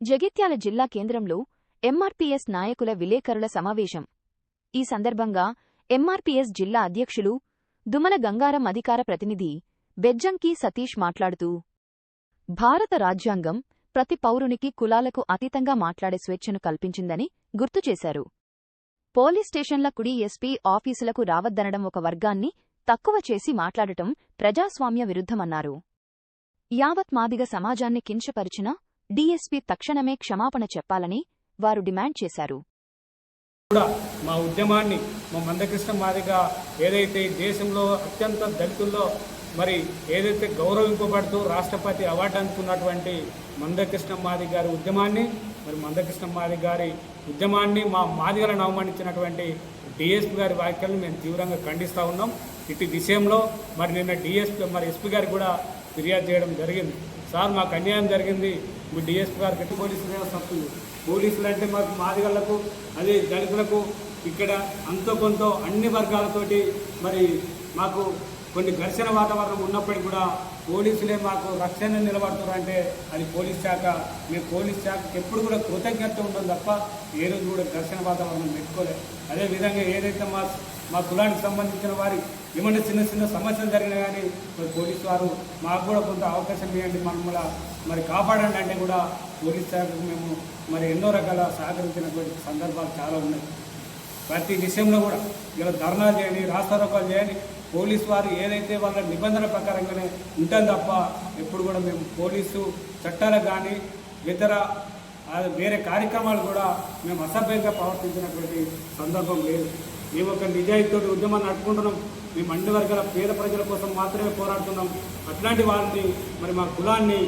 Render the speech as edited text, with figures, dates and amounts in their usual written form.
జగిత్యాల జిల్లా కేంద్రంలో ఎంఆర్పీఎస్ నాయకుల విలేకరుల సమావేశం. ఈ సందర్భంగా ఎంఆర్పీఎస్ జిల్లా అధ్యక్షులు దుమల గంగారం అధికార ప్రతినిధి బెజ్జంకి సతీష్ మాట్లాడుతూ, భారత రాజ్యాంగం ప్రతి పౌరునికి కులాలకు అతీతంగా మాట్లాడే స్వేచ్ఛను కల్పించిందని గుర్తుచేశారు. పోలీస్ స్టేషన్ల కుడి ఎస్పీ ఆఫీసులకు రావద్దనడం ఒక వర్గాన్ని తక్కువ చేసి మాట్లాడటం ప్రజాస్వామ్య విరుద్ధమన్నారు. యావత్ మాదిగ సమాజాన్ని కించపరిచిన డీఎస్పీ తక్షణమే క్షమాపణ చెప్పాలని వారు డిమాండ్ చేశారు. మా ఉద్యమాన్ని మా మందకృష్ణ మాదిగ ఏదైతే దేశంలో అత్యంత దళితుల్లో మరి ఏదైతే గౌరవింపబడుతూ రాష్ట్రపతి అవార్డు అందుకున్నటువంటి మందకృష్ణ మాదిగ గారి ఉద్యమాన్ని మందకృష్ణ మాదిగ గారి ఉద్యమాన్ని మా మాదిగలను అవమానించినటువంటి డిఎస్పీ గారి వ్యాఖ్యలను మేము తీవ్రంగా ఖండిస్తూ ఉన్నాం. ఇటు విషయంలో నిన్న ఎస్పీ గారికి కూడా ఫిర్యాదు చేయడం జరిగింది. సార్, మాకు అన్యాయం జరిగింది, మీ డిఎస్పీ గారికి పోలీసులు వ్యవస్థ వస్తుంది. పోలీసులు అంటే మాకు మాదిగళ్లకు అదే దళితులకు ఇక్కడ అంతో కొంత అన్ని వర్గాలతోటి మాకు కొన్ని ఘర్షణ వాతావరణం ఉన్నప్పటికీ కూడా పోలీసులే మాకు రక్షణ నిలబడుతున్నారంటే అది పోలీస్ శాఖ. మేము పోలీస్ శాఖకి ఎప్పుడు కూడా కృతజ్ఞత ఉండదు తప్ప ఏ రోజు కూడా ఘర్షణ వాతావరణం పెట్టుకోలేదు. అదేవిధంగా ఏదైతే మా కులానికి సంబంధించిన వారి ఏమంటే చిన్న చిన్న సమస్యలు జరిగినా కానీ పోలీసు వారు మాకు కూడా కొంత అవకాశం ఇవ్వండి, మమ్మల్ని కాపాడండి అంటే కూడా పోలీస్ శాఖకు మేము ఎన్నో రకాల సహకరించినటువంటి సందర్భాలు చాలా ఉన్నాయి. ప్రతి విషయంలో కూడా ఇలా ధర్నాలు చేయండి, రాస్తారోకాలు చేయండి, పోలీసు వారు ఏదైతే వాళ్ళ నిబంధన ప్రకారంగానే ఉంటుంది తప్ప ఎప్పుడు కూడా మేము పోలీసు చట్టాలకు కానీ ఇతర వేరే కార్యక్రమాలు కూడా మేము అసభ్యంగా ప్రవర్తించినటువంటి సందర్భం లేదు. మేము ఒక నిజాయితీతో ఉద్యమాన్ని నడుపుకుంటున్నాం. మేము అన్ని వర్గాల పేద ప్రజల కోసం మాత్రమే పోరాడుతున్నాం. అట్లాంటి వాళ్ళని మా కులాన్ని